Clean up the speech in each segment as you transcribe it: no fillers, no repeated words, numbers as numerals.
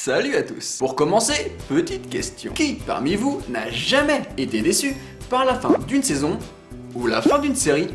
Salut à tous. Pour commencer, petite question. Qui parmi vous n'a jamais été déçu par la fin d'une saison ou la fin d'une série?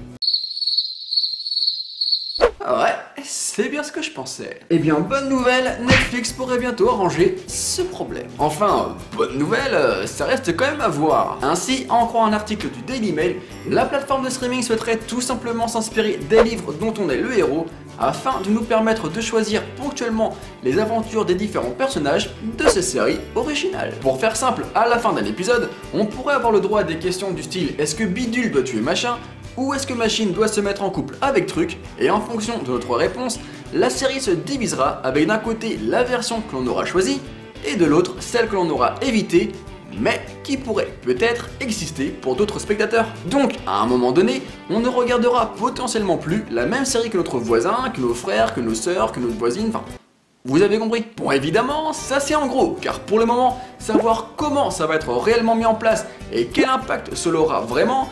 Ouais, c'est bien ce que je pensais. Eh bien, bonne nouvelle, Netflix pourrait bientôt arranger ce problème. Enfin, bonne nouvelle, ça reste quand même à voir. Ainsi, en croire un article du Daily Mail, la plateforme de streaming souhaiterait tout simplement s'inspirer des livres dont on est le héros, afin de nous permettre de choisir ponctuellement les aventures des différents personnages de ces séries originales. Pour faire simple, à la fin d'un épisode, on pourrait avoir le droit à des questions du style « Est-ce que Bidule doit tuer Machin ?» ou « Est-ce que Machine doit se mettre en couple avec Truc ?» Et en fonction de notre réponse, la série se divisera avec d'un côté la version que l'on aura choisie et de l'autre celle que l'on aura évitée, mais qui pourrait peut-être exister pour d'autres spectateurs. Donc, à un moment donné, on ne regardera potentiellement plus la même série que notre voisin, que nos frères, que nos sœurs, que notre voisine, enfin... Vous avez compris? Bon, évidemment, ça c'est en gros, car pour le moment, savoir comment ça va être réellement mis en place et quel impact cela aura vraiment,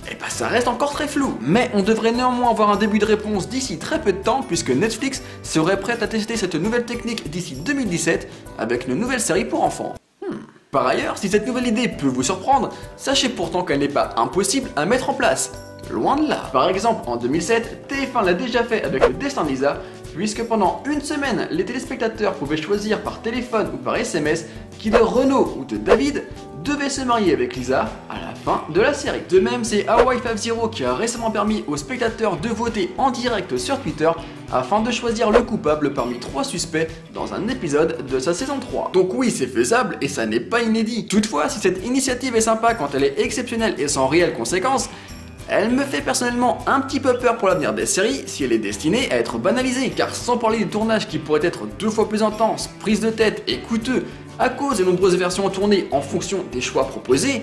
eh ben ça reste encore très flou. Mais on devrait néanmoins avoir un début de réponse d'ici très peu de temps, puisque Netflix serait prête à tester cette nouvelle technique d'ici 2017 avec une nouvelle série pour enfants. Par ailleurs, si cette nouvelle idée peut vous surprendre, sachez pourtant qu'elle n'est pas impossible à mettre en place. Loin de là. Par exemple, en 2007, TF1 l'a déjà fait avec le destin de Lisa, puisque pendant une semaine, les téléspectateurs pouvaient choisir par téléphone ou par SMS qui de Renaud ou de David devait se marier avec Lisa à la fin de la série. De même, c'est Hawaii 5-0 qui a récemment permis aux spectateurs de voter en direct sur Twitter afin de choisir le coupable parmi 3 suspects dans un épisode de sa saison 3. Donc oui, c'est faisable et ça n'est pas inédit. Toutefois, si cette initiative est sympa quand elle est exceptionnelle et sans réelles conséquences, elle me fait personnellement un petit peu peur pour l'avenir des séries si elle est destinée à être banalisée, car sans parler du tournage qui pourrait être 2 fois plus intense, prise de tête et coûteux à cause des nombreuses versions tournées en fonction des choix proposés,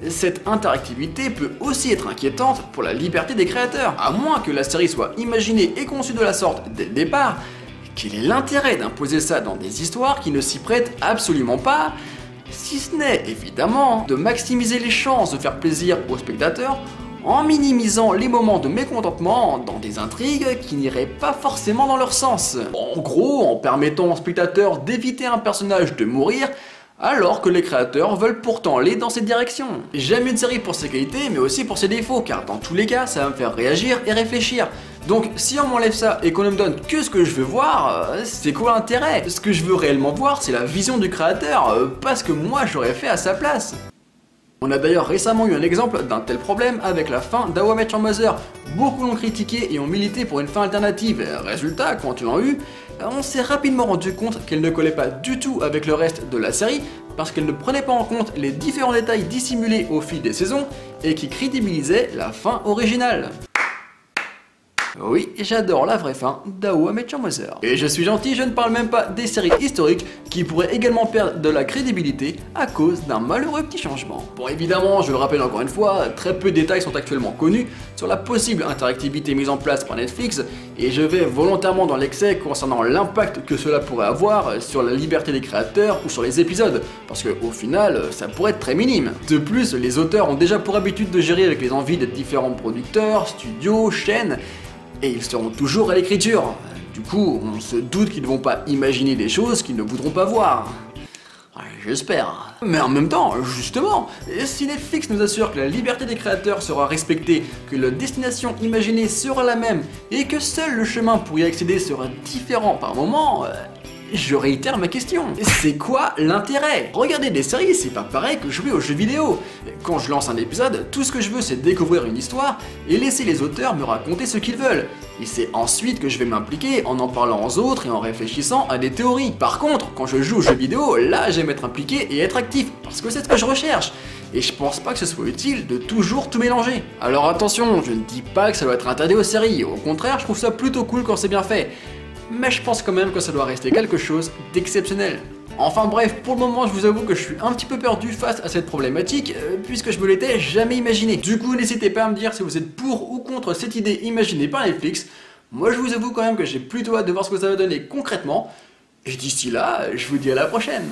cette interactivité peut aussi être inquiétante pour la liberté des créateurs. À moins que la série soit imaginée et conçue de la sorte dès le départ, quel est l'intérêt d'imposer ça dans des histoires qui ne s'y prêtent absolument pas, si ce n'est évidemment de maximiser les chances de faire plaisir aux spectateurs en minimisant les moments de mécontentement dans des intrigues qui n'iraient pas forcément dans leur sens. En gros, en permettant aux spectateurs d'éviter un personnage de mourir alors que les créateurs veulent pourtant aller dans cette direction. J'aime une série pour ses qualités mais aussi pour ses défauts, car dans tous les cas ça va me faire réagir et réfléchir. Donc si on m'enlève ça et qu'on ne me donne que ce que je veux voir, c'est quoi l'intérêt? Ce que je veux réellement voir, c'est la vision du créateur, pas ce que moi j'aurais fait à sa place. On a d'ailleurs récemment eu un exemple d'un tel problème avec la fin d'How I Met Your Mother. Beaucoup l'ont critiqué et ont milité pour une fin alternative. Résultat, quand ils l'ont eu, on s'est rapidement rendu compte qu'elle ne collait pas du tout avec le reste de la série, parce qu'elle ne prenait pas en compte les différents détails dissimulés au fil des saisons et qui crédibilisaient la fin originale. Oui, j'adore la vraie fin d'How I Met Your Mother. Et je suis gentil, je ne parle même pas des séries historiques qui pourraient également perdre de la crédibilité à cause d'un malheureux petit changement. Bon, évidemment, je le rappelle encore une fois, très peu de détails sont actuellement connus sur la possible interactivité mise en place par Netflix, et je vais volontairement dans l'excès concernant l'impact que cela pourrait avoir sur la liberté des créateurs ou sur les épisodes, parce qu'au final, ça pourrait être très minime. De plus, les auteurs ont déjà pour habitude de gérer avec les envies des différents producteurs, studios, chaînes, et ils seront toujours à l'écriture. Du coup, on se doute qu'ils ne vont pas imaginer des choses qu'ils ne voudront pas voir. J'espère. Mais en même temps, justement, si Netflix nous assure que la liberté des créateurs sera respectée, que la destination imaginée sera la même, et que seul le chemin pour y accéder sera différent par moment, je réitère ma question. C'est quoi l'intérêt? Regarder des séries, c'est pas pareil que jouer aux jeux vidéo. Quand je lance un épisode, tout ce que je veux c'est découvrir une histoire et laisser les auteurs me raconter ce qu'ils veulent. Et c'est ensuite que je vais m'impliquer en parlant aux autres et en réfléchissant à des théories. Par contre, quand je joue aux jeux vidéo, là j'aime être impliqué et être actif, parce que c'est ce que je recherche. Et je pense pas que ce soit utile de toujours tout mélanger. Alors attention, je ne dis pas que ça doit être interdit aux séries, au contraire je trouve ça plutôt cool quand c'est bien fait. Mais je pense quand même que ça doit rester quelque chose d'exceptionnel. Enfin bref, pour le moment je vous avoue que je suis un petit peu perdu face à cette problématique, puisque je me l'étais jamais imaginé. Du coup n'hésitez pas à me dire si vous êtes pour ou contre cette idée imaginée par Netflix. Moi je vous avoue quand même que j'ai plutôt hâte de voir ce que ça va donner concrètement. Et d'ici là, je vous dis à la prochaine.